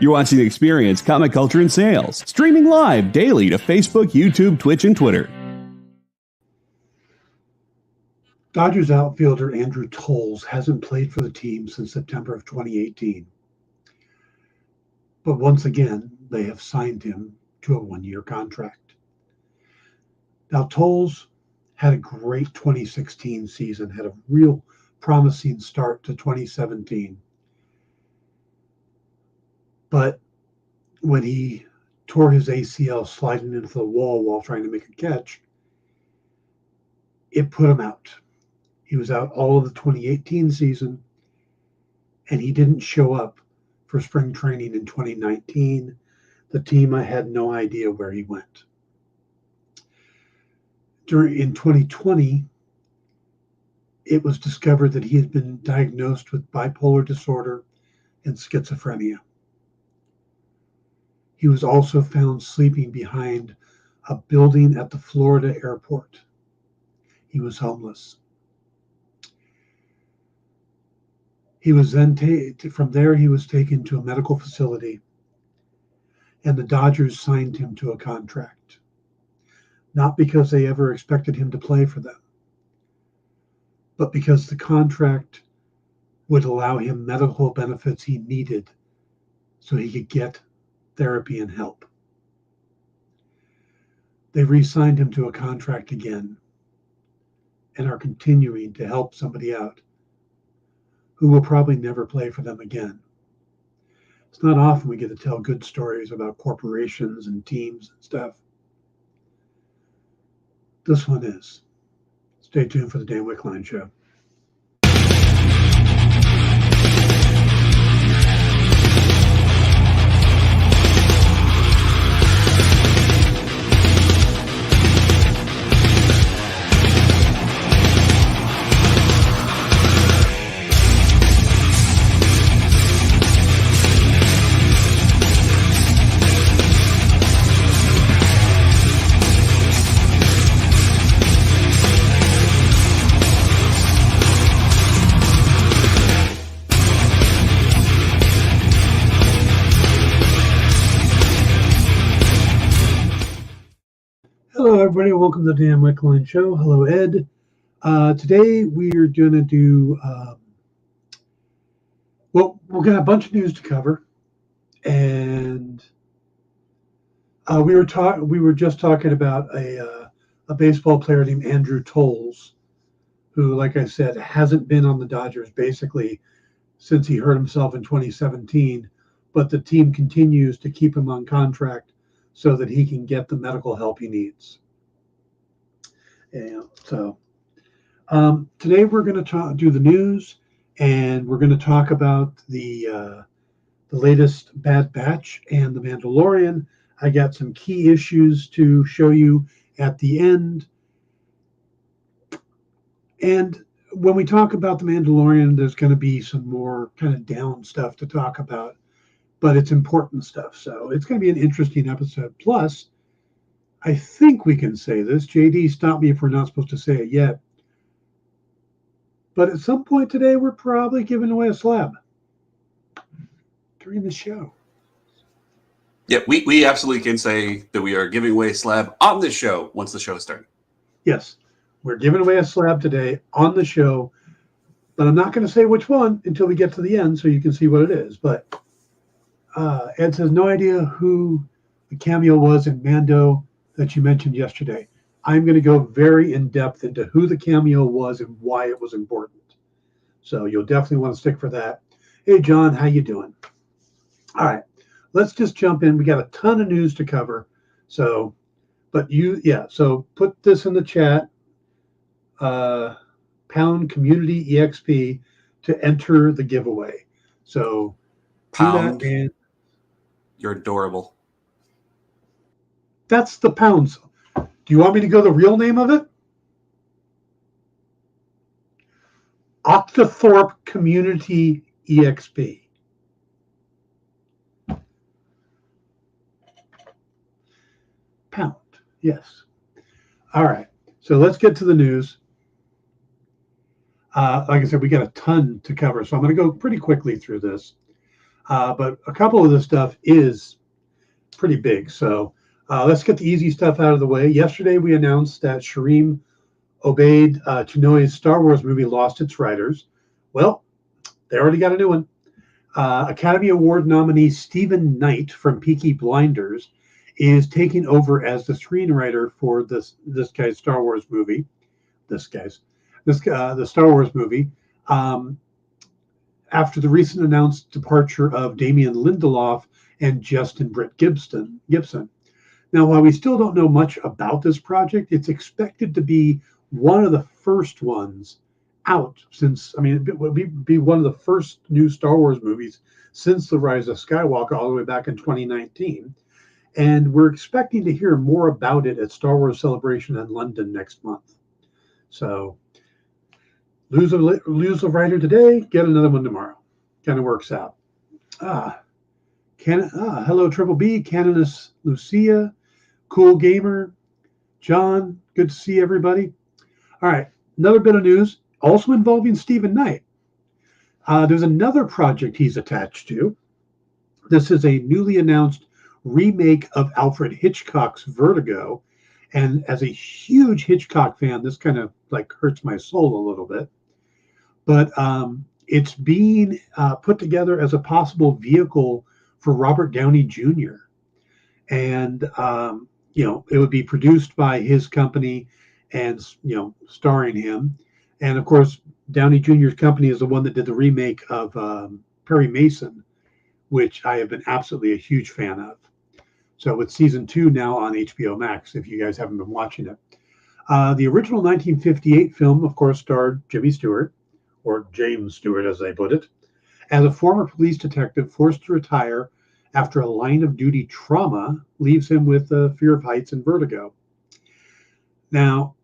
You're watching The Experience, Comic Culture and Sales, streaming live daily to Facebook, YouTube, Twitch, and Twitter. Dodgers outfielder Andrew Toles hasn't played for the team since September of 2018. But once again, they have signed him to a one-year contract. Now, Toles had a great 2016 season, had a real promising start to 2017. But when he tore his ACL sliding into the wall while trying to make a catch, it put him out. He was out all of the 2018 season, and he didn't show up for spring training in 2019. The team, I had no idea where he went. In 2020, it was discovered that he had been diagnosed with bipolar disorder and schizophrenia. He was also found sleeping behind a building at the Florida airport. He was homeless. He was then from there, he was taken to a medical facility, and the Dodgers signed him to a contract. Not because they ever expected him to play for them, but because the contract would allow him medical benefits he needed so he could get therapy and help. They re-signed him to a contract again and are continuing to help somebody out who will probably never play for them again. It's not often we get to tell good stories about corporations and teams and stuff. This one is. Stay tuned for the Dan Wickline Show. Hello, everybody. Welcome to the Dan Wickline Show. Hello, Ed. Today we are going to do, we're got a bunch of news to cover, and we were just talking about a baseball player named Andrew Toles, who, like I said, hasn't been on the Dodgers basically since he hurt himself in 2017, but the team continues to keep him on contract so that he can get the medical help he needs. And so today we're going to do the news, and we're going to talk about the latest Bad Batch and the Mandalorian. I got some key issues to show you at the end. And when we talk about the Mandalorian, there's going to be some more kind of down stuff to talk about, but it's important stuff. So it's going to be an interesting episode. Plus, I think we can say this. JD, stop me if we're not supposed to say it yet. But at some point today, we're probably giving away a slab during the show. Yeah, we absolutely can say that we are giving away a slab on this show once the show starts. Yes, we're giving away a slab today on the show, but I'm not going to say which one until we get to the end so you can see what it is. But Ed says, no idea who the cameo was in Mando that you mentioned yesterday. I'm going to go very in-depth into who the cameo was and why it was important. So you'll definitely want to stick for that. Hey, John, how you doing? All right, let's just jump in. We got a ton of news to cover. So, so put this in the chat, pound community EXP to enter the giveaway. So pound, do that, and you're adorable. That's the pounds. Do you want me to go the real name of it? Octothorpe Community EXP. Pound, yes. All right, so let's get to the news. Like I said, we got a ton to cover, so I'm going to go pretty quickly through this. But a couple of the stuff is pretty big. So let's get the easy stuff out of the way. Yesterday, we announced that Shireen Obaid Chinoy's Star Wars movie lost its writers. Well, they already got a new one. Academy Award nominee Stephen Knight from Peaky Blinders is taking over as the screenwriter for this guy's Star Wars movie. The Star Wars movie. After the recent announced departure of Damien Lindelof and Justin Britt Gibson. Now, while we still don't know much about this project, it's expected to be one of the first ones out since, it would be one of the first new Star Wars movies since The Rise of Skywalker all the way back in 2019. And we're expecting to hear more about it at Star Wars Celebration in London next month. So lose a writer today, get another one tomorrow. Kind of works out. Hello, Triple B, Canonus Lucia, Cool Gamer, John, good to see everybody. All right, another bit of news, also involving Stephen Knight. There's another project he's attached to. This is a newly announced remake of Alfred Hitchcock's Vertigo. And as a huge Hitchcock fan, this kind of like hurts my soul a little bit. But it's being put together as a possible vehicle for Robert Downey Jr. And, it would be produced by his company and, starring him. And of course, Downey Jr.'s company is the one that did the remake of Perry Mason, which I have been absolutely a huge fan of. So it's season 2 now on HBO Max, if you guys haven't been watching it. The original 1958 film, of course, starred Jimmy Stewart, or James Stewart, as they put it, as a former police detective forced to retire after a line of duty trauma leaves him with a fear of heights and vertigo. Now,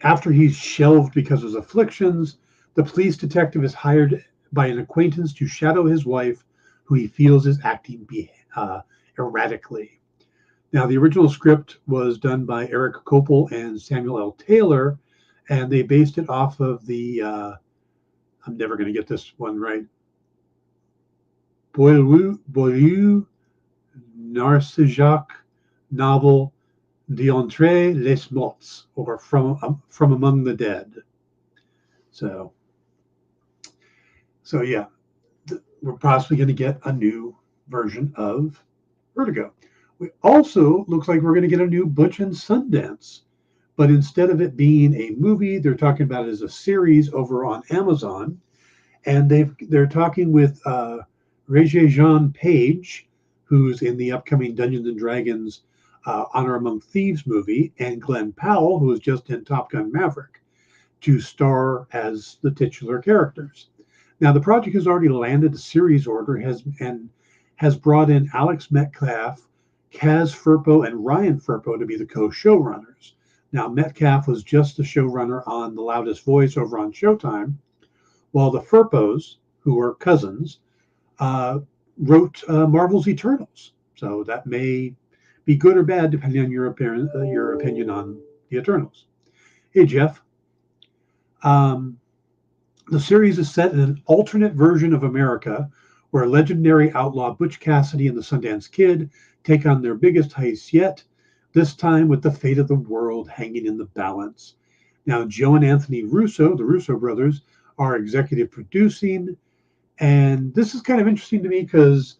after he's shelved because of his afflictions, the police detective is hired by an acquaintance to shadow his wife, who he feels is acting erratically. Now, the original script was done by Eric Kopel and Samuel L. Taylor, and they based it off of the, I'm never going to get this one right, Boileau Narcejac novel D'entre les morts, or From Among the Dead. So yeah, we're possibly going to get a new version of Vertigo. We also looks like we're going to get a new Butch and Sundance, but instead of it being a movie, they're talking about it as a series over on Amazon, and they're talking with Regé-Jean Page, who's in the upcoming Dungeons and Dragons Honor Among Thieves movie, and Glenn Powell, who was just in Top Gun Maverick, to star as the titular characters. Now, the project has already landed a series order and has brought in Alex Metcalf, Kaz Firpo, and Ryan Firpo to be the co-showrunners. Now, Metcalf was just the showrunner on The Loudest Voice over on Showtime, while the Firpos, who are cousins, wrote Marvel's Eternals. So that may be good or bad depending on your opinion on the Eternals. Hey, Jeff. The series is set in an alternate version of America where legendary outlaw Butch Cassidy and the Sundance Kid take on their biggest heist yet, this time with the fate of the world hanging in the balance. Now, Joe and Anthony Russo, the Russo brothers, are executive producing, and this is kind of interesting to me because,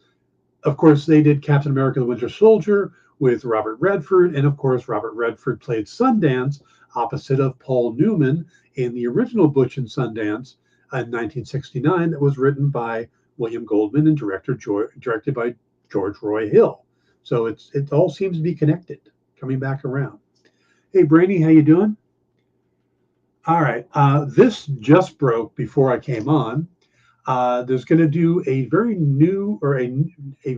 of course, they did Captain America the Winter Soldier with Robert Redford, and of course, Robert Redford played Sundance opposite of Paul Newman in the original Butch and Sundance in 1969 that was written by William Goldman and directed by George Roy Hill. So it all seems to be connected, coming back around. Hey, Brainy, how you doing? All right, this just broke before I came on. There's going to do a very new or a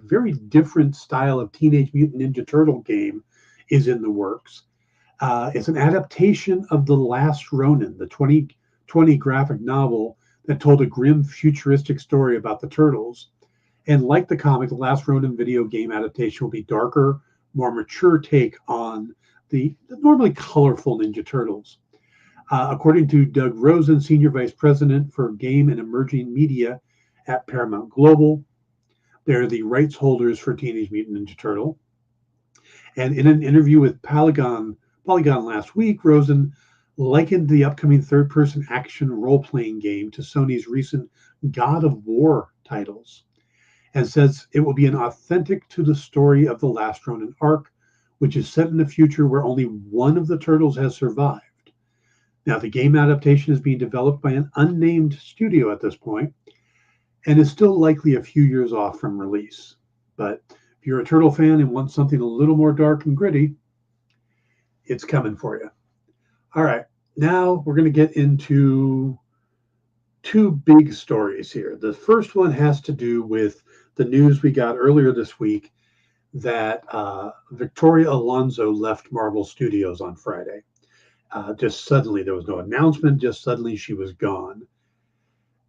very different style of Teenage Mutant Ninja Turtle game is in the works. It's an adaptation of The Last Ronin, the 2020 graphic novel that told a grim futuristic story about the Turtles. And like the comic, The Last Ronin video game adaptation will be darker, more mature take on the normally colorful Ninja Turtles. According to Doug Rosen, Senior Vice President for Game and Emerging Media at Paramount Global, They're the rights holders for Teenage Mutant Ninja Turtle. And in an interview with Polygon last week, Rosen likened the upcoming third-person action role-playing game to Sony's recent God of War titles, and says it will be an authentic to the story of the Last Ronin arc, which is set in a future where only one of the turtles has survived. Now, the game adaptation is being developed by an unnamed studio at this point, and is still likely a few years off from release. But if you're a turtle fan and want something a little more dark and gritty, it's coming for you. All right, now we're going to get into two big stories here. The first one has to do with the news we got earlier this week that Victoria Alonso left Marvel Studios on Friday. Just suddenly, there was no announcement, just suddenly she was gone.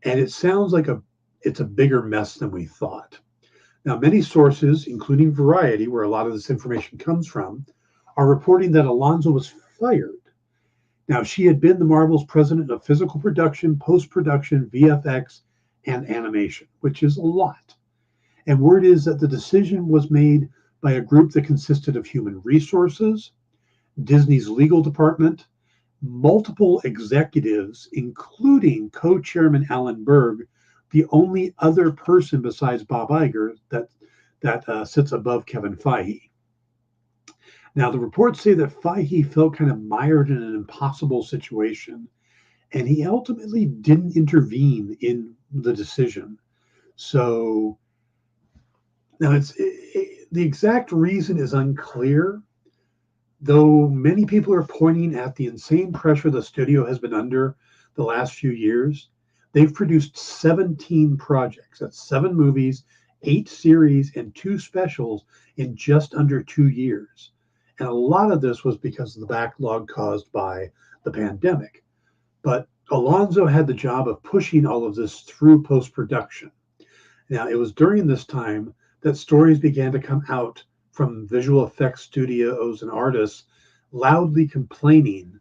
And it sounds like it's a bigger mess than we thought. Now, many sources, including Variety, where a lot of this information comes from, are reporting that Alonso was fired. Now, she had been the Marvel's president of physical production, post-production, VFX, and animation, which is a lot. And word is that the decision was made by a group that consisted of human resources, Disney's legal department, multiple executives, including co-chairman Alan Berg, the only other person besides Bob Iger that sits above Kevin Feige. Now, the reports say that Feige felt kind of mired in an impossible situation, and he ultimately didn't intervene in the decision. So now the exact reason is unclear, though many people are pointing at the insane pressure the studio has been under the last few years. They've produced 17 projects. That's 7 movies, 8 series, and 2 specials in just under 2 years. And a lot of this was because of the backlog caused by the pandemic. But Alonso had the job of pushing all of this through post-production. Now, it was during this time that stories began to come out from visual effects studios and artists loudly complaining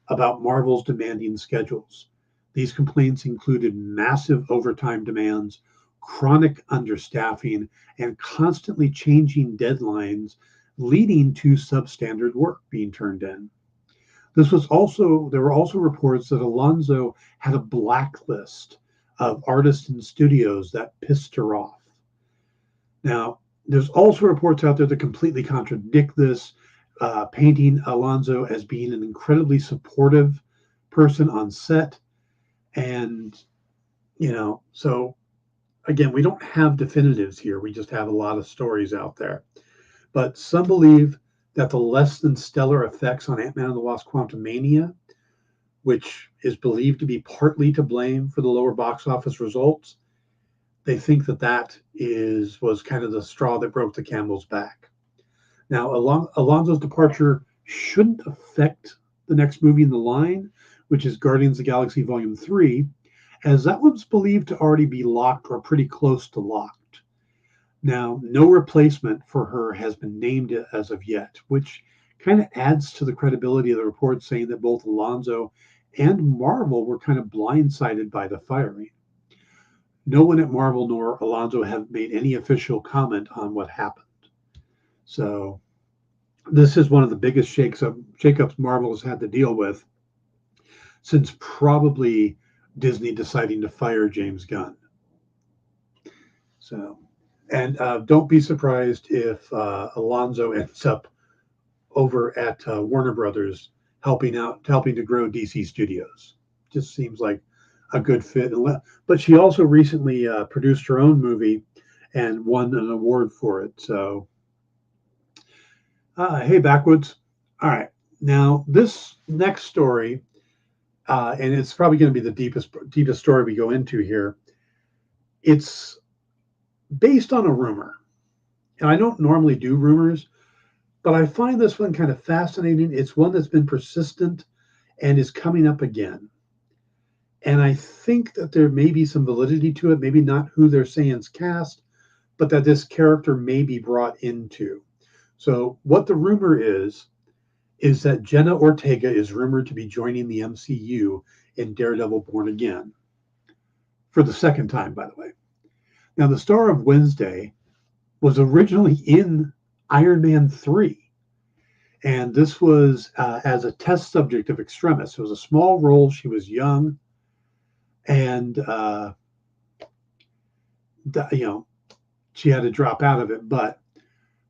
about Marvel's demanding schedules. These complaints included massive overtime demands, chronic understaffing, and constantly changing deadlines, leading to substandard work being turned in. There were also reports that Alonso had a blacklist of artists and studios that pissed her off. Now, there's also reports out there that completely contradict this, painting Alonso as being an incredibly supportive person on set. And, so again, we don't have definitives here. We just have a lot of stories out there. But some believe that the less than stellar effects on Ant-Man and the Wasp: Quantumania, which is believed to be partly to blame for the lower box office results, they think that was kind of the straw that broke the camel's back. Now, Alonso's departure shouldn't affect the next movie in the line, which is Guardians of the Galaxy Volume 3, as that one's believed to already be locked or pretty close to locked. Now, no replacement for her has been named as of yet, which kind of adds to the credibility of the report saying that both Alonso and Marvel were kind of blindsided by the firing. No one at Marvel nor Alonso have made any official comment on what happened. So this is one of the biggest shakeups Marvel has had to deal with since probably Disney deciding to fire James Gunn. So, and don't be surprised if Alonso ends up over at Warner Brothers helping to grow DC Studios. Just seems like a good fit. But she also recently produced her own movie and won an award for it. So, hey, Backwoods. All right. Now, this next story, and it's probably going to be the deepest story we go into here. It's based on a rumor. And I don't normally do rumors, but I find this one kind of fascinating. It's one that's been persistent and is coming up again. And I think that there may be some validity to it, maybe not who they're saying's cast, but that this character may be brought into. So what the rumor is that Jenna Ortega is rumored to be joining the MCU in Daredevil Born Again. For the second time, by the way. Now, the star of Wednesday was originally in Iron Man 3. And this was as a test subject of Extremis. It was a small role. She was young. And, she had to drop out of it. But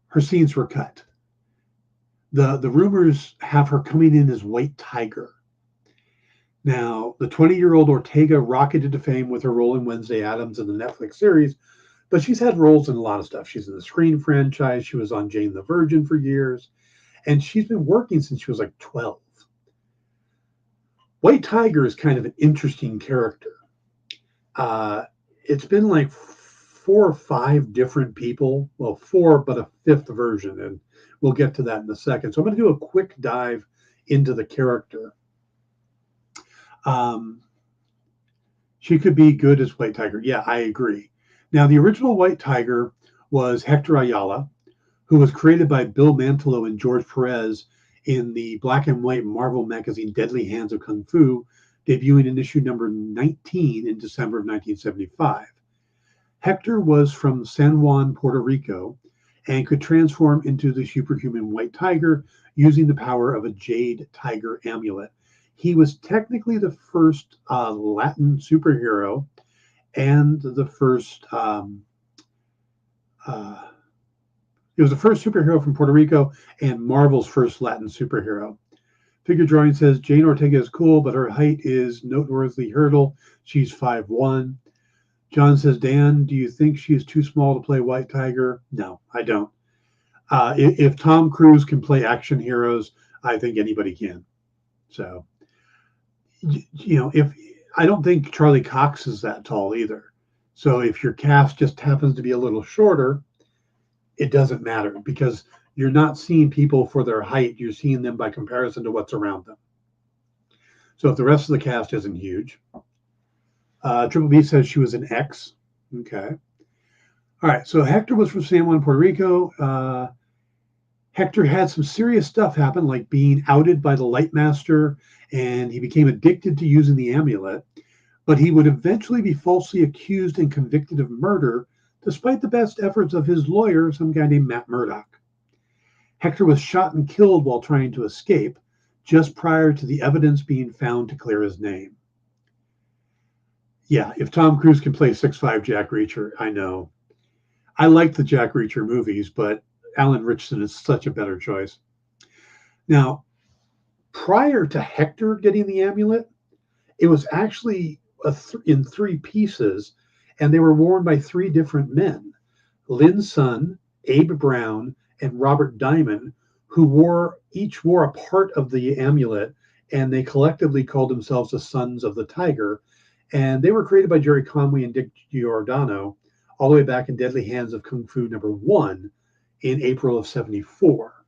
her scenes were cut. The rumors have her coming in as White Tiger. Now, the 20-year-old Ortega rocketed to fame with her role in Wednesday Addams in the Netflix series, but she's had roles in a lot of stuff. She's in the Screen franchise. She was on Jane the Virgin for years, and she's been working since she was like 12. White Tiger is kind of an interesting character. It's been like 4 or 5 different people. Well, 4, but a 5th version, and we'll get to that in a second. So I'm going to do a quick dive into the character. She could be good as White Tiger. Yeah, I agree. Now, the original White Tiger was Hector Ayala, who was created by Bill Mantlo and George Perez in the black and white Marvel magazine Deadly Hands of Kung Fu, debuting in issue number 19 in December of 1975. Hector was from San Juan, Puerto Rico, and could transform into the superhuman White Tiger using the power of a jade tiger amulet. He was technically the first Latin superhero and the first, he was the first superhero from Puerto Rico and Marvel's first Latin superhero. Figure drawing says Jane Ortega is cool, but her height is noteworthy hurdle. She's 5'1". John says, Dan, do you think she is too small to play White Tiger? No, I don't. If Tom Cruise can play action heroes, I think anybody can. So, if I don't think Charlie Cox is that tall either. So if your cast just happens to be a little shorter, it doesn't matter because you're not seeing people for their height. You're seeing them by comparison to what's around them. So if the rest of the cast isn't huge. Triple B says she was an X. Okay. All right. So Hector was from San Juan, Puerto Rico. Hector had some serious stuff happen, like being outed by the Lightmaster, and he became addicted to using the amulet. But he would eventually be falsely accused and convicted of murder, despite the best efforts of his lawyer, some guy named Matt Murdock. Hector was shot and killed while trying to escape, just prior to the evidence being found to clear his name. Yeah, if Tom Cruise can play 6'5" Jack Reacher, I know. I like the Jack Reacher movies, but Alan Ritchson is such a better choice. Now, prior to Hector getting the amulet, it was actually in 3 pieces, and they were worn by 3 different men. Lynn's son, Abe Brown, and Robert Diamond, who each wore a part of the amulet, and they collectively called themselves the Sons of the Tiger. And they were created by Jerry Conway and Dick Giordano all the way back in Deadly Hands of Kung Fu #1 in April of '74.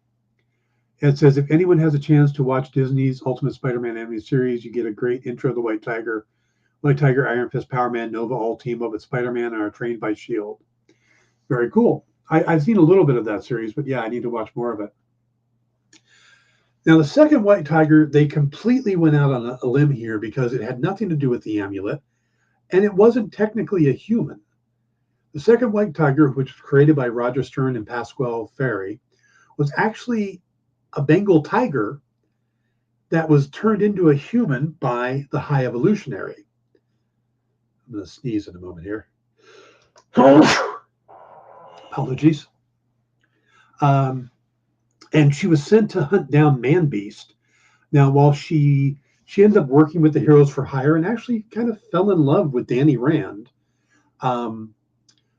It says, if anyone has a chance to watch Disney's Ultimate Spider-Man animated series, you get a great intro to the White Tiger. White Tiger, Iron Fist, Power Man, Nova all team up with Spider-Man and are trained by S.H.I.E.L.D. Very cool. I've seen a little bit of that series, but yeah, I need to watch more of it. Now, the second White Tiger, they completely went out on a limb here because it had nothing to do with the amulet, and it wasn't technically a human. The second White Tiger, which was created by Roger Stern and Pasquale Ferry, was actually a Bengal tiger that was turned into a human by the High Evolutionary. I'm going to sneeze in a moment here. Apologies. And she was sent to hunt down Man-Beast. Now, while she ended up working with the Heroes for Hire and actually kind of fell in love with Danny Rand.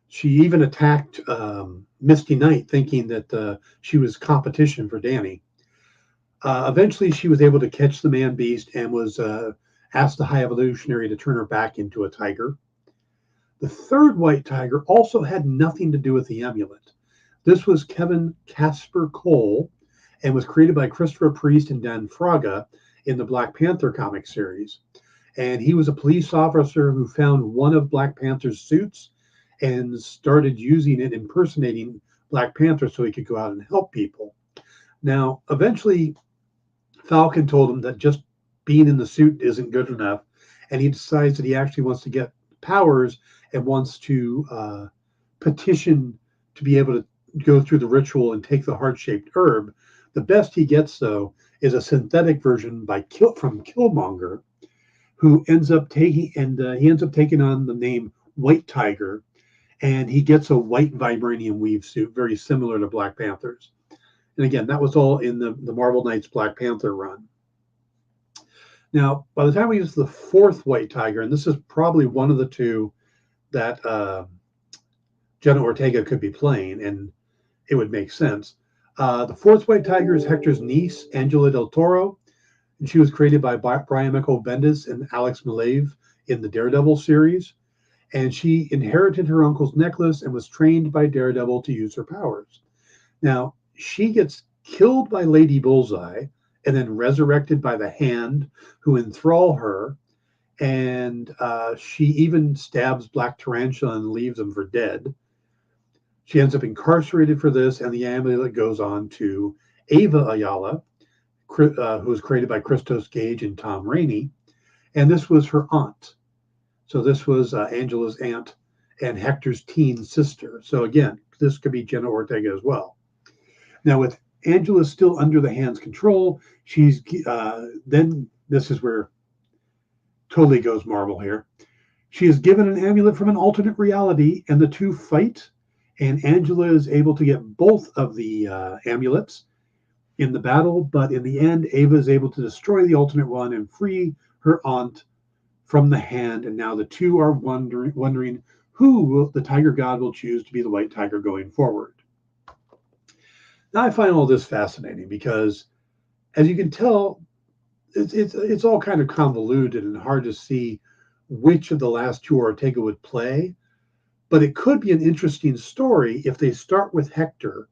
She even attacked Misty Knight, thinking that she was competition for Danny. Eventually, she was able to catch the Man-Beast and was asked the High Evolutionary to turn her back into a tiger. The third White Tiger also had nothing to do with the amulet. This was Kevin Casper Cole and was created by Christopher Priest and Dan Fraga in the Black Panther comic series. And he was a police officer who found one of Black Panther's suits and started using it, impersonating Black Panther so he could go out and help people. Now, eventually, Falcon told him that just being in the suit isn't good enough, and he decides that he actually wants to get powers and wants to petition to be able to go through the ritual and take the heart-shaped herb. The best he gets, though, is a synthetic version from Killmonger, who ends up taking on the name White Tiger, and he gets a white vibranium weave suit, very similar to Black Panther's. And again, that was all in the Marvel Knights Black Panther run. Now, by the time we get to the fourth White Tiger, and this is probably one of the two that Jenna Ortega could be playing, and it would make sense. The fourth White Tiger is Hector's niece, Angela Del Toro, and she was created by Brian Michael Bendis and Alex Maleev in the Daredevil series. And she inherited her uncle's necklace and was trained by Daredevil to use her powers. Now, she gets killed by Lady Bullseye and then resurrected by the Hand, who enthrall her. And she even stabs Black Tarantula and leaves him for dead. She ends up incarcerated for this, and the amulet goes on to Ava Ayala, who was created by Christos Gage and Tom Rainey. And this was her aunt. So this was Angela's aunt and Hector's teen sister. So again, this could be Jenna Ortega as well. Now, with Angela still under the Hand's control, she's then this is where totally goes Marvel here. She is given an amulet from an alternate reality, and the two fight. And Angela is able to get both of the amulets in the battle, but in the end, Ava is able to destroy the alternate one and free her aunt from the Hand. And now the two are wondering who the Tiger God will choose to be the White Tiger going forward. Now, I find all this fascinating because, as you can tell, it's all kind of convoluted and hard to see which of the last two Ortega would play. But it could be an interesting story if they start with Hector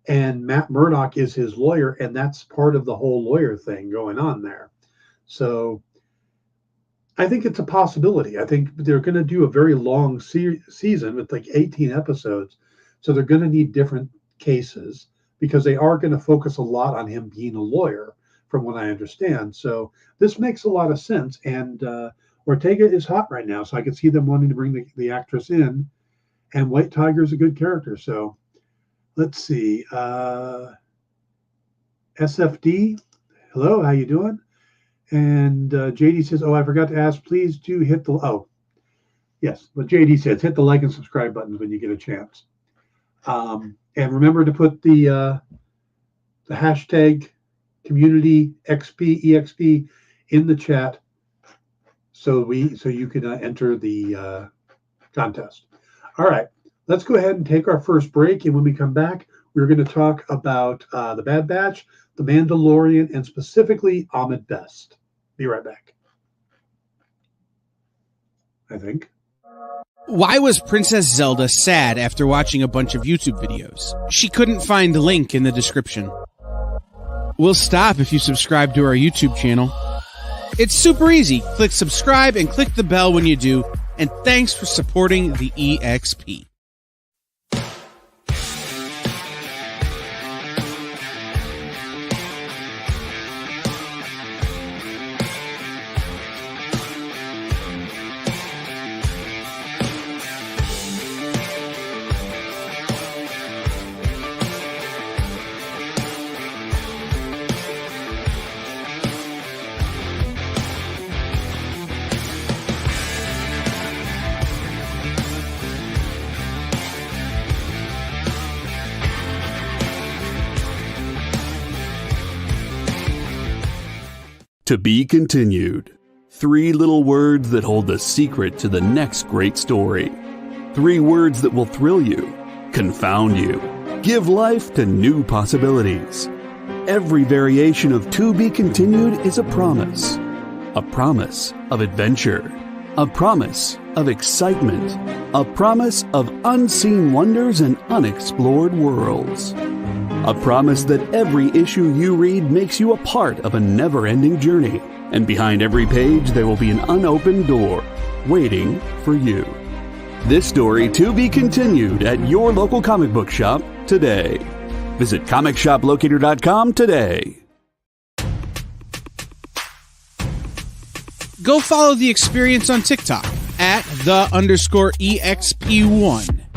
and Matt Murdock is his lawyer, and that's part of the whole lawyer thing going on there. So I think it's a possibility. I think they're going to do a very long season with like 18 episodes. So they're going to need different cases because they are going to focus a lot on him being a lawyer, from what I understand. So this makes a lot of sense. And Ortega is hot right now, so I could see them wanting to bring the actress in. And White Tiger is a good character. So let's see. SFD, hello, how you doing? And JD says, oh, I forgot to ask, please do hit the, oh, yes, what JD says, hit the like and subscribe buttons when you get a chance. And remember to put the hashtag community EXP in the chat. So you can enter the contest. All right, let's go ahead and take our first break. And when we come back, we're going to talk about the Bad Batch, the Mandalorian, and specifically Ahmed Best. Be right back. I think. Why was Princess Zelda sad after watching a bunch of YouTube videos? She couldn't find the link in the description. We'll stop if you subscribe to our YouTube channel. It's super easy. Click subscribe and click the bell when you do. And thanks for supporting the EXP. To be continued. 3 little words that hold the secret to the next great story. 3 words that will thrill you, confound you, give life to new possibilities. Every variation of To Be Continued is a promise of adventure, a promise of excitement, a promise of unseen wonders and unexplored worlds. A promise that every issue you read makes you a part of a never-ending journey. And behind every page, there will be an unopened door waiting for you. This story to be continued at your local comic book shop today. Visit comicshoplocator.com today. Go follow the experience on TikTok at @the_EXP1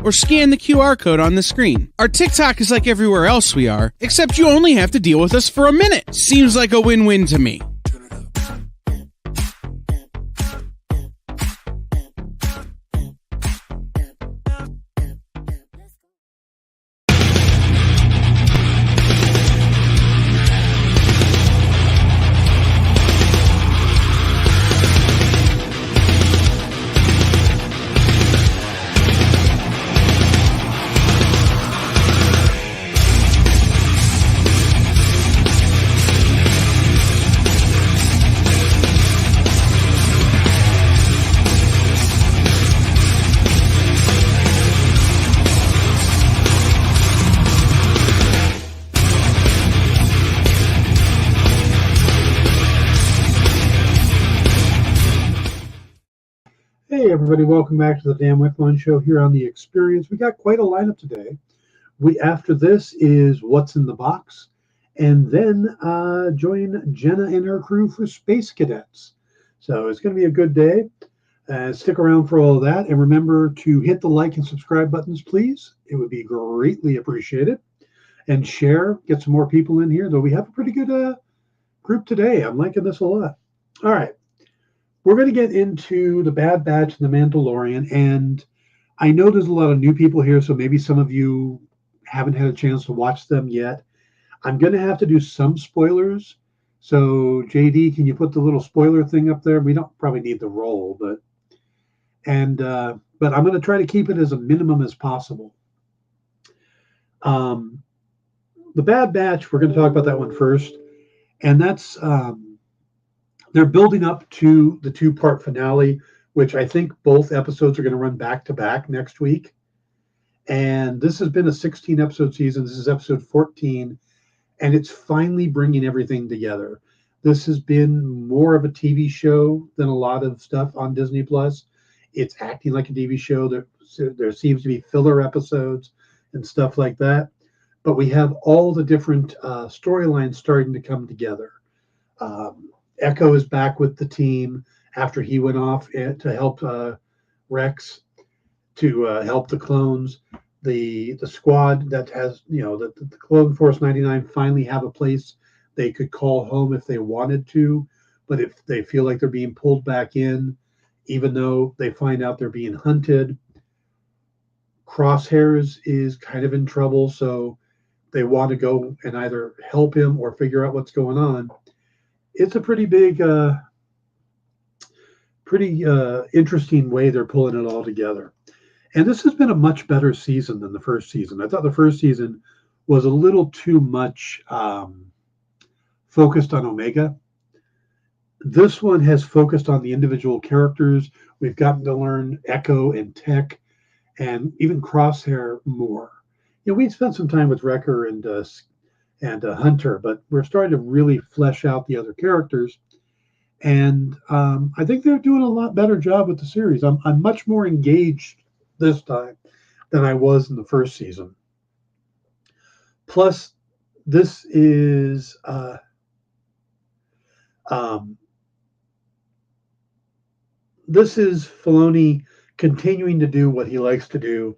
or scan the QR code on the screen. Our TikTok is like everywhere else we are, except you only have to deal with us for a minute. Seems like a win-win to me. Hey everybody, welcome back to the Dan Wickline Show here on The Experience. We got quite a lineup today. After this is What's in the Box, and then join Jenna and her crew for Space Cadets. So it's going to be a good day. Stick around for all of that, and remember to hit the like and subscribe buttons, please. It would be greatly appreciated. And share, get some more people in here, though we have a pretty good group today. I'm liking this a lot. All right. We're going to get into The Bad Batch and The Mandalorian, and I know there's a lot of new people here, so maybe some of you haven't had a chance to watch them yet. I'm going to have to do some spoilers. So, JD, can you put the little spoiler thing up there? We don't probably need the roll, but I'm going to try to keep it as a minimum as possible. The Bad Batch, we're going to talk about that one first, and that's they're building up to the two-part finale, which I think both episodes are going to run back-to-back next week. And this has been a 16-episode season. This is episode 14, and it's finally bringing everything together. This has been more of a TV show than a lot of stuff on Disney+. It's acting like a TV show. There seems to be filler episodes and stuff like that. But we have all the different storylines starting to come together. Echo is back with the team after he went off to help Rex, to help the clones. The squad that has, the Clone Force 99 finally have a place they could call home if they wanted to, but if they feel like they're being pulled back in, even though they find out they're being hunted. Crosshairs is kind of in trouble, so they want to go and either help him or figure out what's going on. It's a pretty big, interesting way they're pulling it all together. And this has been a much better season than the first season. I thought the first season was a little too much focused on Omega. This one has focused on the individual characters. We've gotten to learn Echo and Tech and even Crosshair more. We spent some time with Wrecker and Hunter, but we're starting to really flesh out the other characters. And I think they're doing a lot better job with the series. I'm much more engaged this time than I was in the first season. Plus, this is Filoni continuing to do what he likes to do,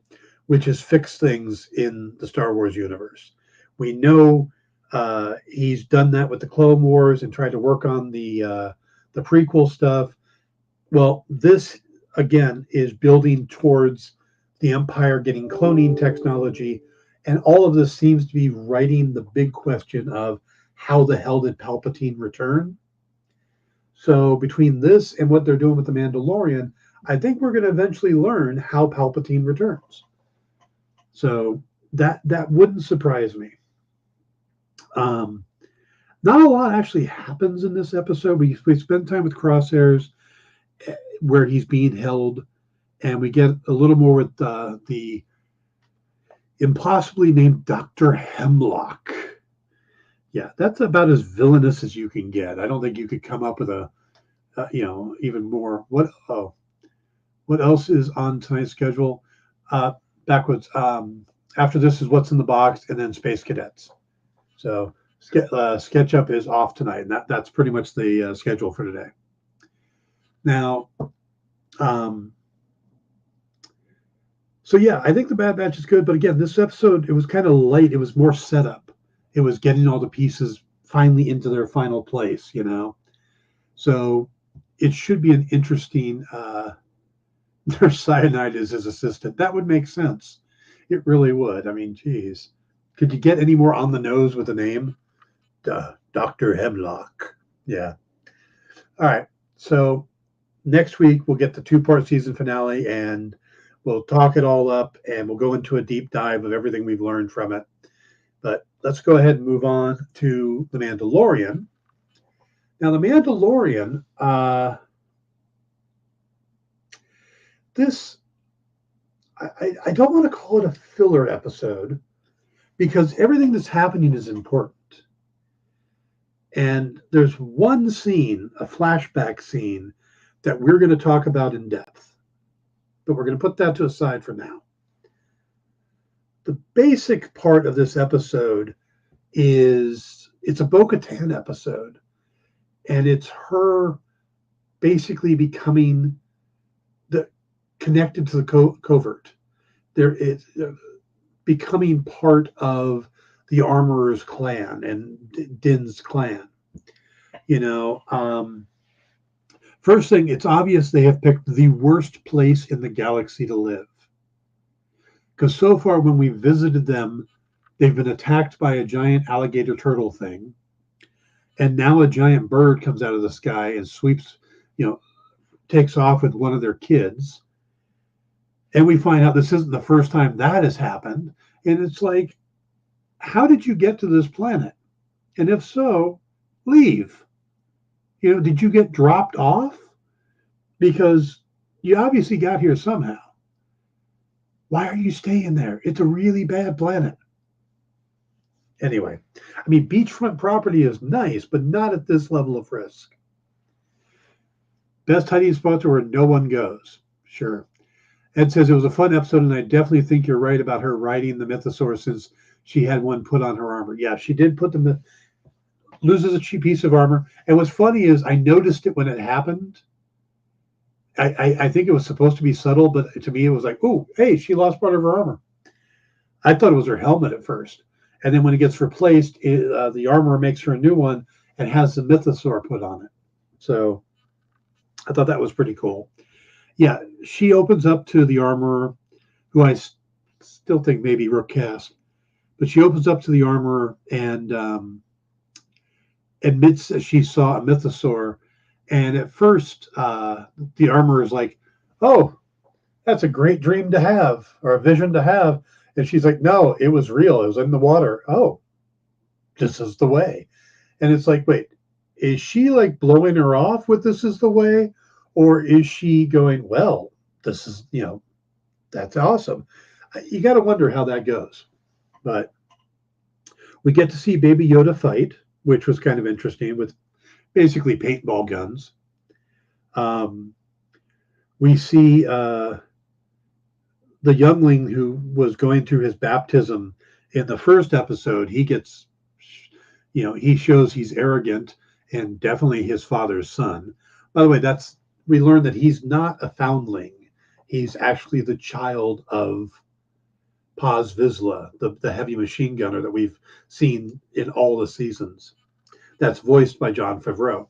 which is fix things in the Star Wars universe. We know he's done that with the Clone Wars and tried to work on the prequel stuff. Well, this again is building towards the Empire getting cloning technology, and all of this seems to be writing the big question of how the hell did Palpatine return? So between this and what they're doing with the Mandalorian, I think we're going to eventually learn how Palpatine returns. So that wouldn't surprise me. Not a lot actually happens in this episode. We spend time with Crosshairs where he's being held, and we get a little more with the impossibly named Dr. Hemlock. Yeah, that's about as villainous as you can get. I don't think you could come up with a, even more. What else is on tonight's schedule? Backwards. After this is What's in the Box, and then Space Cadets. So SketchUp is off tonight, and that's pretty much the schedule for today. Now, So yeah, I think the Bad Batch is good, but again, this episode, it was kind of light. It was more setup. It was getting all the pieces finally into their final place, you know. So it should be an interesting. There's cyanide is his assistant. That would make sense. It really would. I mean, geez, could you get any more on the nose with a name? Dr. Hemlock. Yeah. All right. So next week we'll get the 2-part season finale, and we'll talk it all up, and we'll go into a deep dive of everything we've learned from it. But let's go ahead and move on to The Mandalorian. Now, The Mandalorian, I don't want to call it a filler episode because everything that's happening is important. And there's one scene, a flashback scene, that we're going to talk about in depth. But we're going to put that to the side for now. The basic part of this episode is it's a Bo-Katan episode. And it's her basically becoming connected to the covert. There is becoming part of the Armorer's clan and Din's clan. You know, first thing, it's obvious they have picked the worst place in the galaxy to live. Because so far when we visited them, they've been attacked by a giant alligator turtle thing. And now a giant bird comes out of the sky and sweeps, takes off with one of their kids. And we find out this isn't the first time that has happened. And it's like, how did you get to this planet? And if so, leave. Did you get dropped off? Because you obviously got here somehow. Why are you staying there? It's a really bad planet. Anyway, I mean, beachfront property is nice, but not at this level of risk. Best hiding spots are where no one goes. Sure. Ed says it was a fun episode, and I definitely think you're right about her riding the mythosaur since she had one put on her armor. Yeah, she did put loses a cheap piece of armor. And what's funny is I noticed it when it happened. I think it was supposed to be subtle, but to me it was like, oh, hey, she lost part of her armor. I thought it was her helmet at first. And then when it gets replaced, the armor makes her a new one and has the mythosaur put on it. So I thought that was pretty cool. Yeah, she opens up to the armorer, who I still think maybe Rook cast, but she opens up to the armorer and admits that she saw a mythosaur. And at first, the armorer is like, oh, that's a great dream to have, or a vision to have. And she's like, no, it was real. It was in the water. Oh, this is the way. And it's like, wait, is she like blowing her off with this is the way? Or is she going, well, this is, that's awesome. You got to wonder how that goes. But we get to see Baby Yoda fight, which was kind of interesting with basically paintball guns. We see the youngling who was going through his baptism in the first episode. He gets, he shows he's arrogant and definitely his father's son. By the way, we learned that he's not a foundling. He's actually the child of Paz Vizsla, the heavy machine gunner that we've seen in all the seasons. That's voiced by Jon Favreau.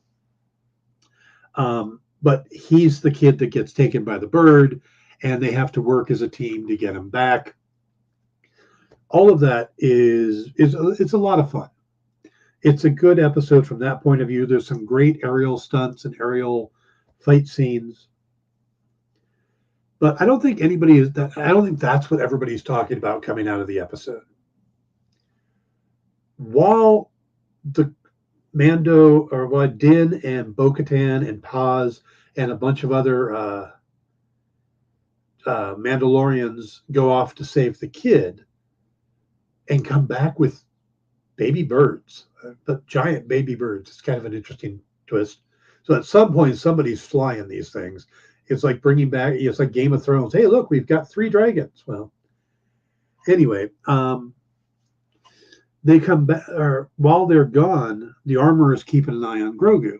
But he's the kid that gets taken by the bird, and they have to work as a team to get him back. All of that it's a lot of fun. It's a good episode from that point of view. There's some great aerial stunts and aerial fight scenes. But I don't think that's what everybody's talking about coming out of the episode. While the Din and Bo-Katan and Paz and a bunch of other Mandalorians go off to save the kid and come back with baby birds, but giant baby birds. It's kind of an interesting twist. So at some point, somebody's flying these things. It's like bringing back, it's like Game of Thrones. Hey, look, we've got 3 dragons. Well, anyway, they come back, or while they're gone, the armorer is keeping an eye on Grogu.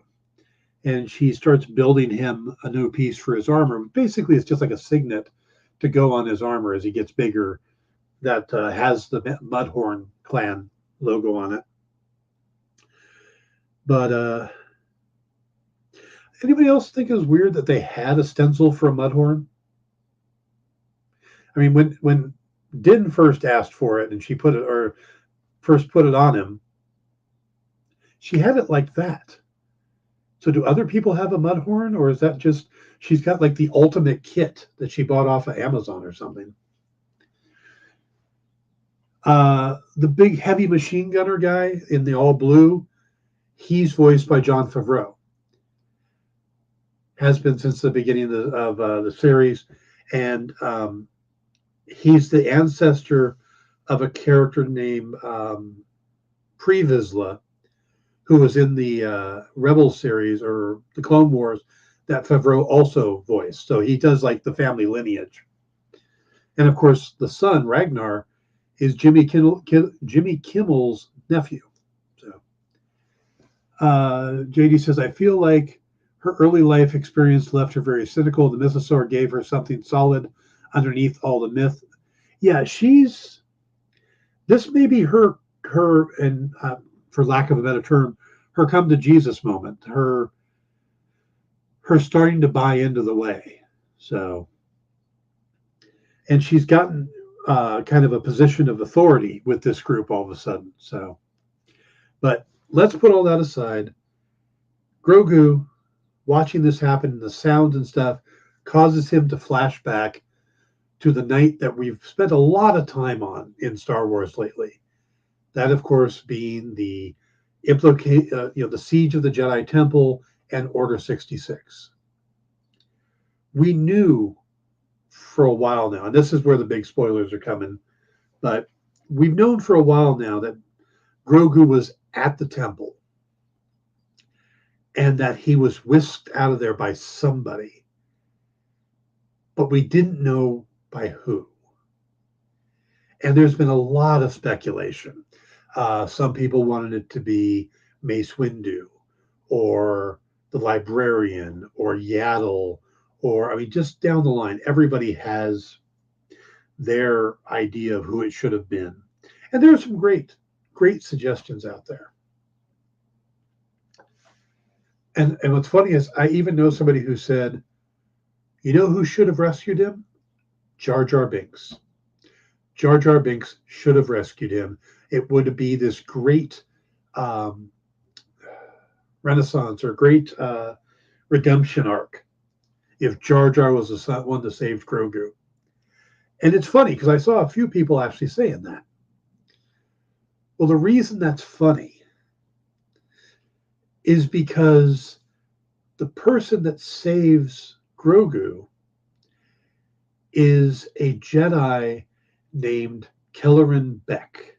And she starts building him a new piece for his armor. Basically, it's just like a signet to go on his armor as he gets bigger that has the Mudhorn clan logo on it. But anybody else think it was weird that they had a stencil for a Mudhorn? I mean, when Din first asked for it and she first put it on him, she had it like that. So do other people have a Mudhorn, or is that just she's got like the ultimate kit that she bought off of Amazon or something? The big heavy machine gunner guy in the all blue, he's voiced by Jon Favreau. Has been since the beginning of the series, and he's the ancestor of a character named Pre Vizsla, who was in the Rebel series or the Clone Wars that Favreau also voiced. So he does like the family lineage. And of course, the son, Ragnar, is Jimmy Kimmel's nephew. So JD says, I feel like her early life experience left her very cynical. The mythosaur gave her something solid underneath all the myth. Yeah, this may be her and for lack of a better term, her come to Jesus moment, her starting to buy into the way. So, and she's gotten kind of a position of authority with this group all of a sudden. So, but let's put all that aside. Grogu, watching this happen, the sounds and stuff, causes him to flash back to the night that we've spent a lot of time on in Star Wars lately. That, of course, being the the siege of the Jedi Temple and Order 66. We knew for a while now, and this is where the big spoilers are coming, but we've known for a while now that Grogu was at the temple and that he was whisked out of there by somebody, but we didn't know by who. And there's been a lot of speculation. Some people wanted it to be Mace Windu or the librarian or Yaddle, or, I mean, just down the line, everybody has their idea of who it should have been. And there are some great suggestions out there. And what's funny is I even know somebody who said, you know who should have rescued him? Jar Jar Binks. Jar Jar Binks should have rescued him. It would be this great renaissance or great redemption arc if Jar Jar was the one that saved Grogu. And it's funny because I saw a few people actually saying that. Well, the reason that's funny is because the person that saves Grogu is a Jedi named Kelleran Beck.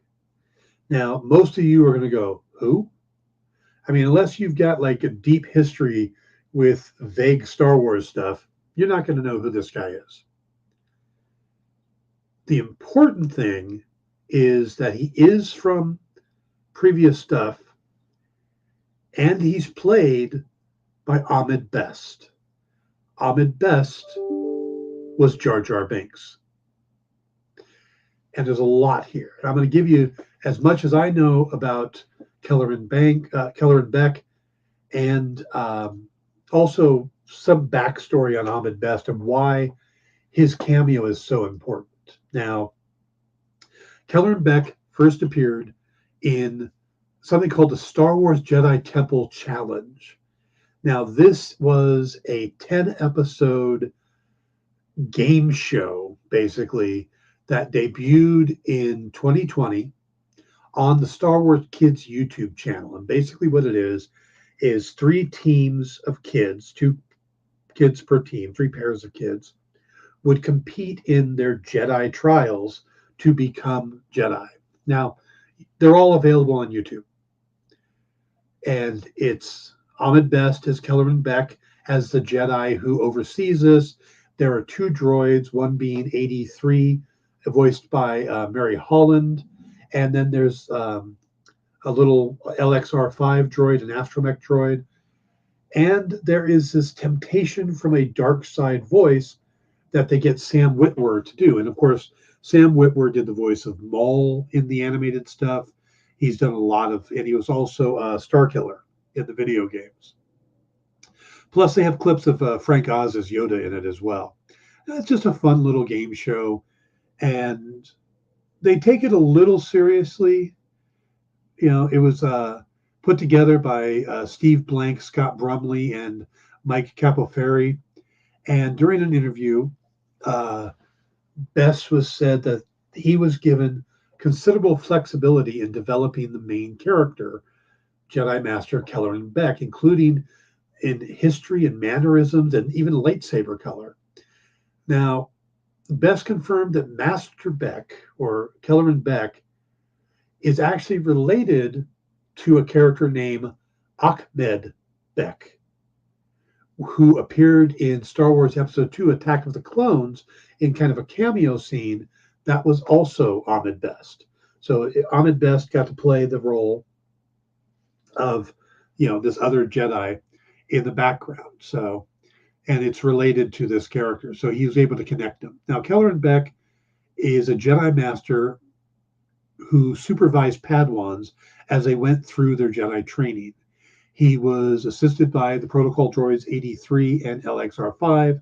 Now, most of you are going to go, who? I mean, unless you've got like a deep history with vague Star Wars stuff, you're not going to know who this guy is. The important thing is that he is from previous stuff, and he's played by Ahmed Best. Ahmed Best was Jar Jar Binks. And there's a lot here. I'm going to give you as much as I know about Kelleran Beck, and also some backstory on Ahmed Best and why his cameo is so important. Now, Kelleran Beck first appeared in something called the Star Wars Jedi Temple Challenge. Now, this was a 10-episode game show, basically, that debuted in 2020 on the Star Wars Kids YouTube channel. And basically what it is 3 teams of kids, 2 kids per team, 3 pairs of kids, would compete in their Jedi trials to become Jedi. Now, they're all available on YouTube. And it's Ahmed Best as Kelleran Beck as the Jedi who oversees this. There are 2 droids, one being 83, voiced by Mary Holland. And then there's a little LXR5 droid, an astromech droid. And there is this temptation from a dark side voice that they get Sam Witwer to do. And of course, Sam Witwer did the voice of Maul in the animated stuff. He's done a lot of, and he was also Starkiller in the video games. Plus, they have clips of Frank Oz as Yoda in it as well. And it's just a fun little game show, and they take it a little seriously. You know, it was put together by Steve Blank, Scott Brumley, and Mike Capoferri. And during an interview, Bess was said that he was given considerable flexibility in developing the main character, Jedi Master Kelleran Beck, including in history and mannerisms and even lightsaber color. Now, Bess confirmed that Master Beck, or Kelleran Beck, is actually related to a character named Ahmed Beck, who appeared in Star Wars Episode 2, Attack of the Clones, in kind of a cameo scene. That was also Ahmed Best. So Ahmed Best got to play the role of, this other Jedi in the background. So, and it's related to this character. So he was able to connect them. Now, Kelleran Beck is a Jedi Master who supervised Padawans as they went through their Jedi training. He was assisted by the protocol droids 83 and LXR5.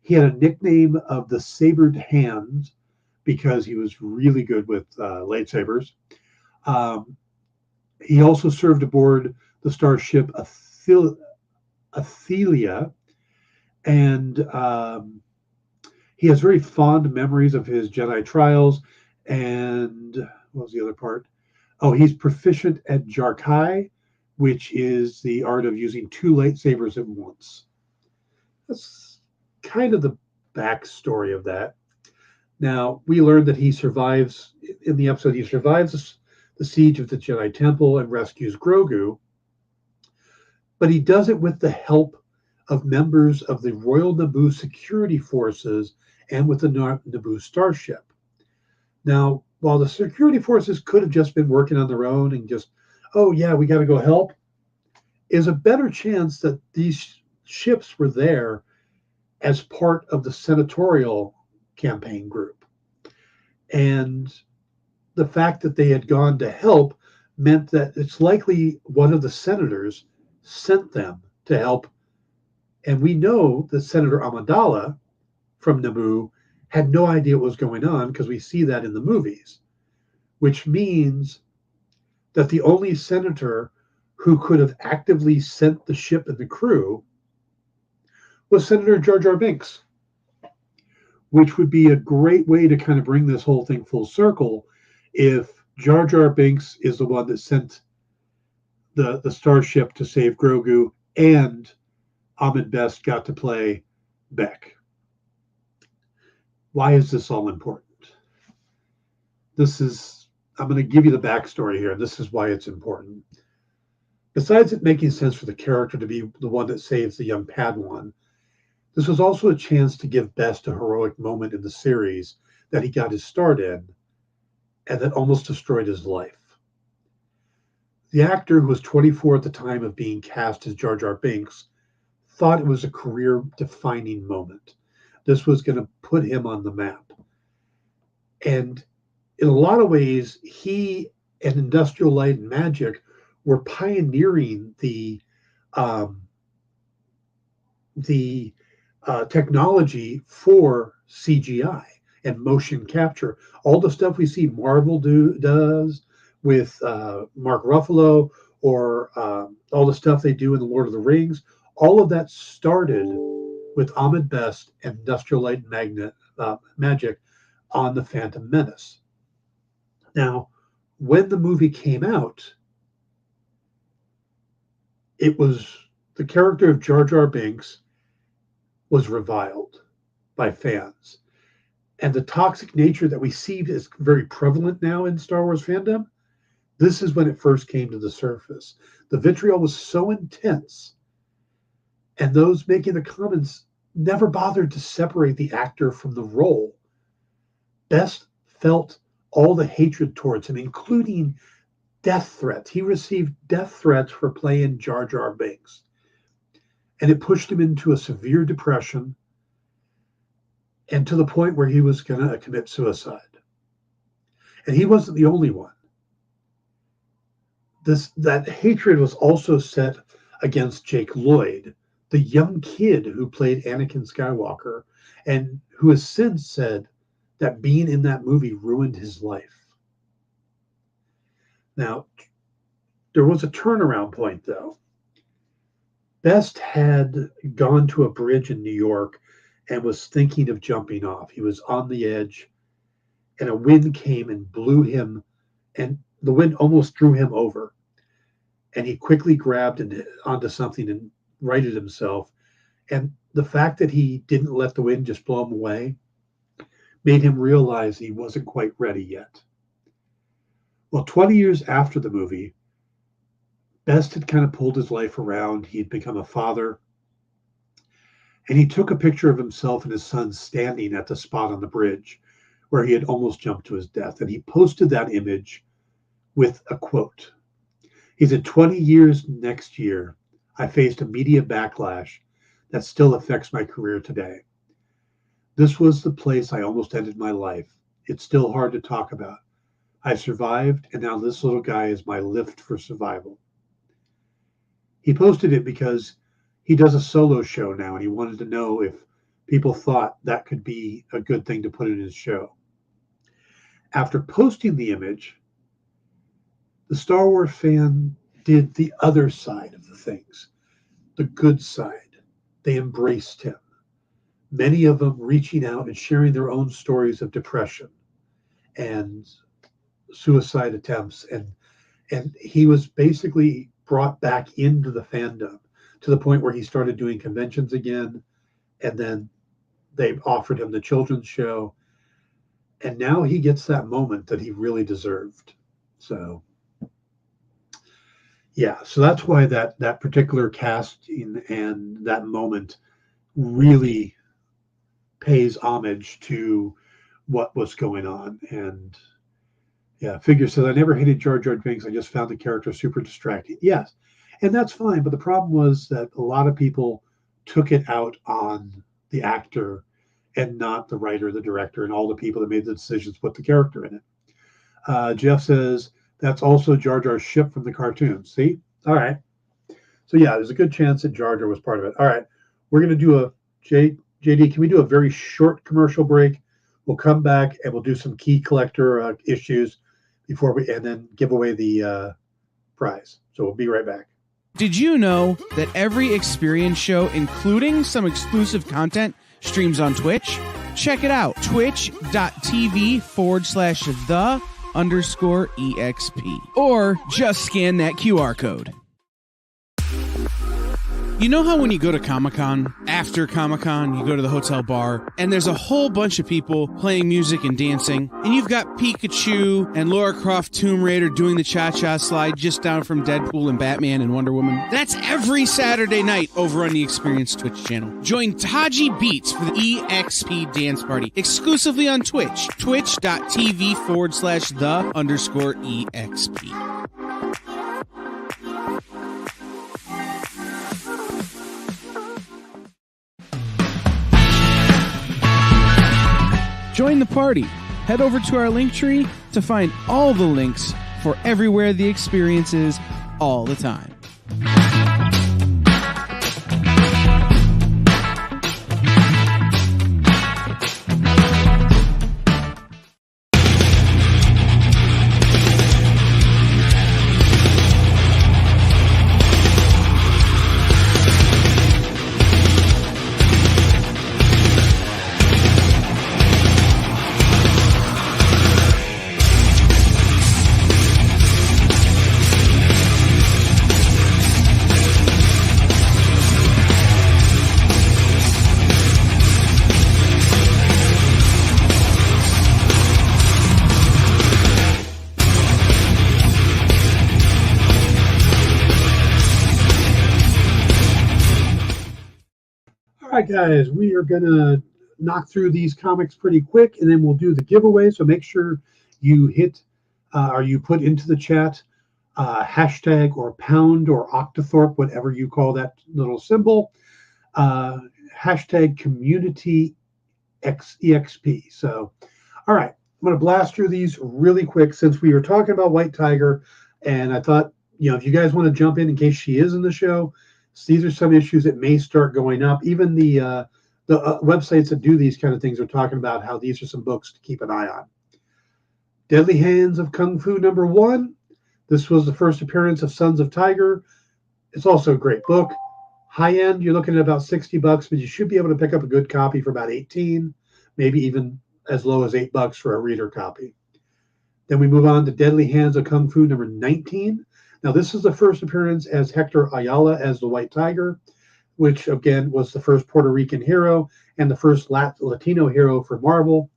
He had a nickname of the Sabered Hand because he was really good with lightsabers. He also served aboard the starship Athelia, and he has very fond memories of his Jedi trials. And what was the other part? Oh, he's proficient at Jarkai, which is the art of using two lightsabers at once. That's kind of the backstory of that. Now, we learned that he survives, in the episode, he survives the siege of the Jedi Temple and rescues Grogu, but he does it with the help of members of the Royal Naboo security forces and with the Naboo starship. Now, while the security forces could have just been working on their own and just, oh yeah, we got to go help, is a better chance that these ships were there as part of the senatorial campaign group. And the fact that they had gone to help meant that it's likely one of the senators sent them to help. And we know that Senator Amidala from Naboo had no idea what was going on, because we see that in the movies, which means that the only senator who could have actively sent the ship and the crew was Senator Jar Jar Binks, which would be a great way to kind of bring this whole thing full circle if Jar Jar Binks is the one that sent the starship to save Grogu, and Ahmed Best got to play Beck. Why is this all important? I'm going to give you the backstory here. This is why it's important. Besides it making sense for the character to be the one that saves the young Padawan, this was also a chance to give Best a heroic moment in the series that he got his start in, and that almost destroyed his life. The actor, who was 24 at the time of being cast as Jar Jar Binks, thought it was a career-defining moment. This was going to put him on the map. And in a lot of ways, he and Industrial Light and Magic were pioneering the technology for CGI and motion capture. All the stuff we see Marvel does with Mark Ruffalo, or all the stuff they do in The Lord of the Rings, all of that started with Ahmed Best and Industrial Light and Magic on The Phantom Menace. Now, when the movie came out, it was the character of Jar Jar Binks was reviled by fans. And the toxic nature that we see is very prevalent now in Star Wars fandom. This is when it first came to the surface. The vitriol was so intense, and those making the comments never bothered to separate the actor from the role. Best felt all the hatred towards him, including death threats. He received death threats for playing Jar Jar Binks. And it pushed him into a severe depression. and to the point where he was going to commit suicide. And he wasn't the only one. That hatred was also set against Jake Lloyd, the young kid who played Anakin Skywalker, and who has since said that being in that movie ruined his life. Now, there was a turnaround point, though. Best had gone to a bridge in New York and was thinking of jumping off. He was on the edge, and a wind came and blew him, and the wind almost threw him over. And he quickly grabbed onto something and righted himself. And the fact that he didn't let the wind just blow him away made him realize he wasn't quite ready yet. Well, 20 years after the movie, Best had kind of pulled his life around. He'd become a father. And he took a picture of himself and his son standing at the spot on the bridge where he had almost jumped to his death. And he posted that image with a quote. He said, 20 years next year, I faced a media backlash that still affects my career today. This was the place I almost ended my life. It's still hard to talk about. I survived, and now this little guy is my lift for survival. He posted it because he does a solo show now, and he wanted to know if people thought that could be a good thing to put in his show. After posting the image, the Star Wars fan did the other side of the things, the good side. They embraced him. Many of them reaching out and sharing their own stories of depression and suicide attempts. And he was basically brought back into the fandom to the point where he started doing conventions again. And then they offered him the children's show. And now he gets that moment that he really deserved. So, yeah, so that's why that particular casting and that moment really pays homage to what was going on. And yeah, Figure says, I never hated Jar Jar Binks. I just found the character super distracting. Yes, and that's fine. But the problem was that a lot of people took it out on the actor and not the writer, the director, and all the people that made the decisions to put the character in it. Jeff says, that's also Jar Jar's ship from the cartoon. See? All right. So yeah, there's a good chance that Jar Jar was part of it. All right. We're going to do JD, can we do a very short commercial break? We'll come back and we'll do some key collector issues and then give away the prize. So we'll be right back. Did you know that every experience show, including some exclusive content, streams on Twitch? Check it out. Twitch.tv/the_EXP. Or just scan that QR code. You know how when you go to Comic-Con, after Comic-Con, you go to the hotel bar, and there's a whole bunch of people playing music and dancing, and you've got Pikachu and Lara Croft Tomb Raider doing the cha-cha slide just down from Deadpool and Batman and Wonder Woman? That's every Saturday night over on the Experience Twitch channel. Join Taji Beats for the EXP Dance Party, exclusively on Twitch, twitch.tv/the_EXP. Join the party. Head over to our link tree to find all the links for everywhere the experience is all the time. All right, guys, we are going to knock through these comics pretty quick, and then we'll do the giveaway. So make sure you hit or you put into the chat hashtag or pound or Octothorpe, whatever you call that little symbol, hashtag community EXP. So, all right, I'm going to blast through these really quick since we were talking about White Tiger, and I thought, if you guys want to jump in case she is in the show, these are some issues that may start going up. Even the websites that do these kind of things are talking about how these are some books to keep an eye on. Deadly Hands of Kung Fu #1. This was the first appearance of Sons of Tiger. It's also a great book. High end, you're looking at about $60, but you should be able to pick up a good copy for about 18, maybe even as low as $8 for a reader copy. Then we move on to Deadly Hands of Kung Fu #19. Now, this is the first appearance as Hector Ayala as the White Tiger, which again was the first Puerto Rican hero and the first Latino hero for Marvel.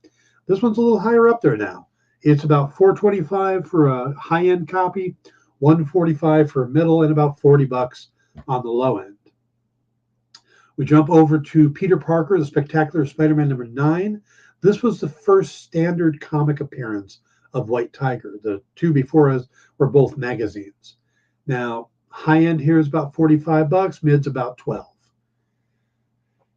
This one's a little higher up there now. It's about $425 for a high-end copy, $145 for a middle, and about $40 on the low end. We jump over to Peter Parker, the Spectacular Spider-Man #9. This was the first standard comic appearance of White Tiger. The two before us were both magazines. Now, high end here is about $45, mid's about $12.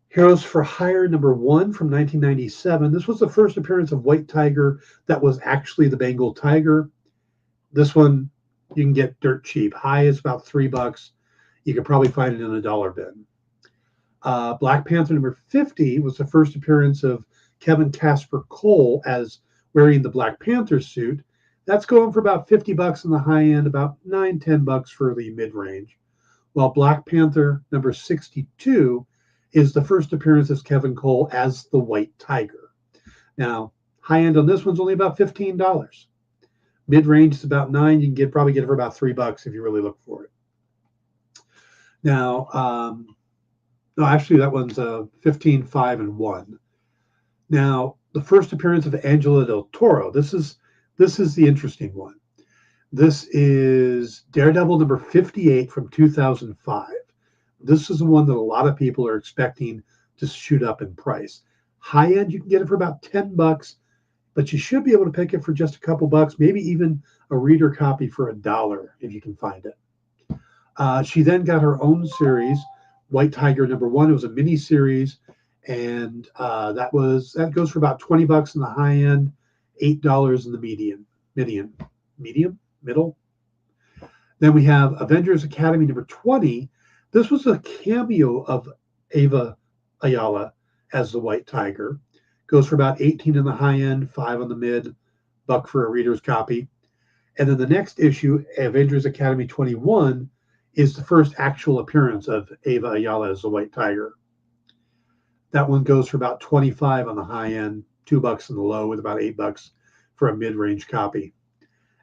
Heroes for Hire #1 from 1997. This was the first appearance of White Tiger that was actually the Bengal Tiger. This one you can get dirt cheap. High is about $3. You could probably find it in a dollar bin. Black Panther #50 was the first appearance of Kevin Casper Cole as wearing the Black Panther suit. That's going for about $50 in the high end, about $9-10 for the mid-range. While Black Panther #62 is the first appearance of Kevin Cole as the White Tiger. Now, high end on this one's only about $15. Mid-range is about $9. You can probably get it for about $3 if you really look for it. Now, no, actually that one's 15, 5, and 1. Now, the first appearance of Angela Del Toro. This is the interesting one. This is Daredevil #58 from 2005. This is the one that a lot of people are expecting to shoot up in price. High end, you can get it for about $10, but you should be able to pick it for just a couple bucks, maybe even a reader copy for $1 if you can find it. She then got her own series, White Tiger #1. It was a mini series, and that goes for about $20 in the high end, $8 in the middle. Then we have Avengers Academy #20. This was a cameo of Ava Ayala as the White Tiger. Goes for about 18 in the high end, 5 on the mid, $1 for a reader's copy. And then the next issue, Avengers Academy 21, is the first actual appearance of Ava Ayala as the White Tiger. That one goes for about 25 on the high end, $2 on the low, with about $8 for a mid-range copy.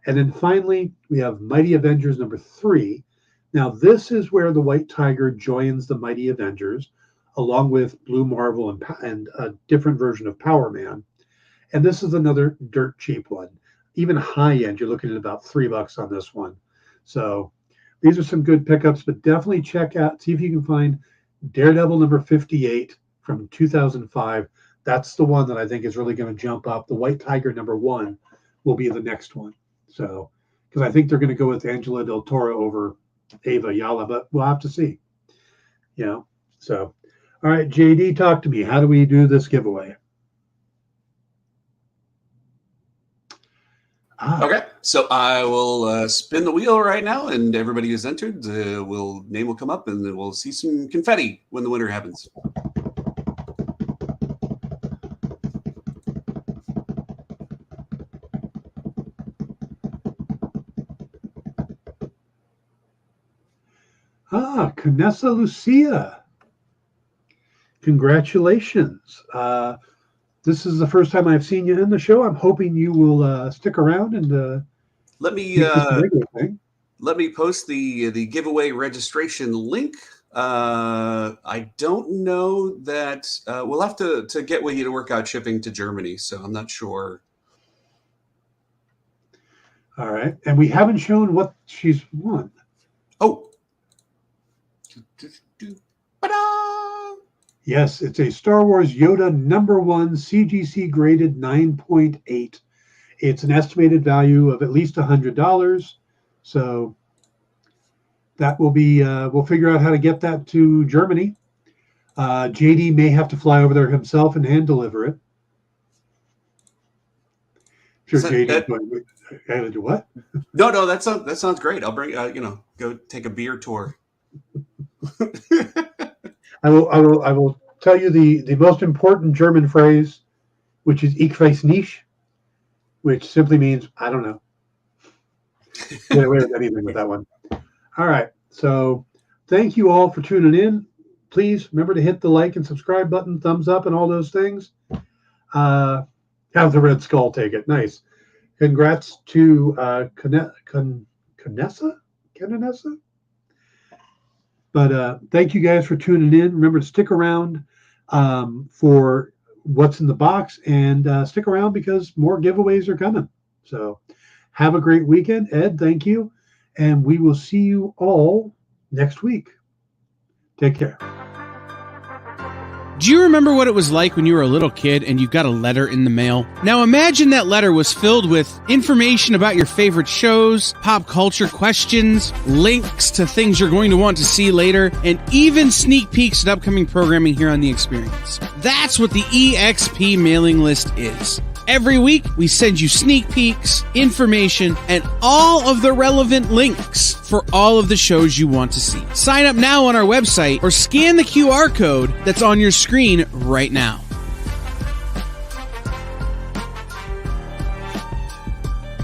And then finally, we have Mighty Avengers #3. Now, this is where the White Tiger joins the Mighty Avengers, along with Blue Marvel and a different version of Power Man. And this is another dirt cheap one. Even high end, you're looking at about $3 on this one. So these are some good pickups, but definitely check out, see if you can find Daredevil #58 from 2005. That's the one that I think is really going to jump up. The White Tiger #1 will be the next one. So, because I think they're going to go with Angela Del Toro over Ava Ayala, but we'll have to see. So, all right, JD, talk to me. How do we do this giveaway? Okay, so I will spin the wheel right now, and everybody who's entered, name will come up, and then we'll see some confetti when the winner happens. Canessa Lucia. Congratulations. This is the first time I've seen you in the show. I'm hoping you will stick around and let me post the giveaway registration link. I don't know that we'll have to get with you to work out shipping to Germany, so I'm not sure. All right, and we haven't shown what she's won. Oh. Yes, it's a Star Wars Yoda #1 CGC graded 9.8. It's an estimated value of at least $100. So that will be, we'll figure out how to get that to Germany. JD may have to fly over there himself and hand deliver it. Sure, JD. I gotta do what? No, that sounds great. I'll bring go take a beer tour. I will tell you the most important German phrase, which is "Ich weiß nicht," which simply means I don't know. Get away with anything with that one. All right. So thank you all for tuning in. Please remember to hit the like and subscribe button, thumbs up, and all those things. Have the Red Skull take it. Nice. Congrats to Canessa? But thank you guys for tuning in. Remember to stick around for what's in the box, and stick around because more giveaways are coming. So have a great weekend. Ed, thank you. And we will see you all next week. Take care. Do you remember what it was like when you were a little kid and you got a letter in the mail? Now imagine that letter was filled with information about your favorite shows, pop culture questions, links to things you're going to want to see later, and even sneak peeks at upcoming programming here on The Experience. That's what the EXP mailing list is. Every week, we send you sneak peeks, information, and all of the relevant links for all of the shows you want to see. Sign up now on our website or scan the QR code that's on your screen right now.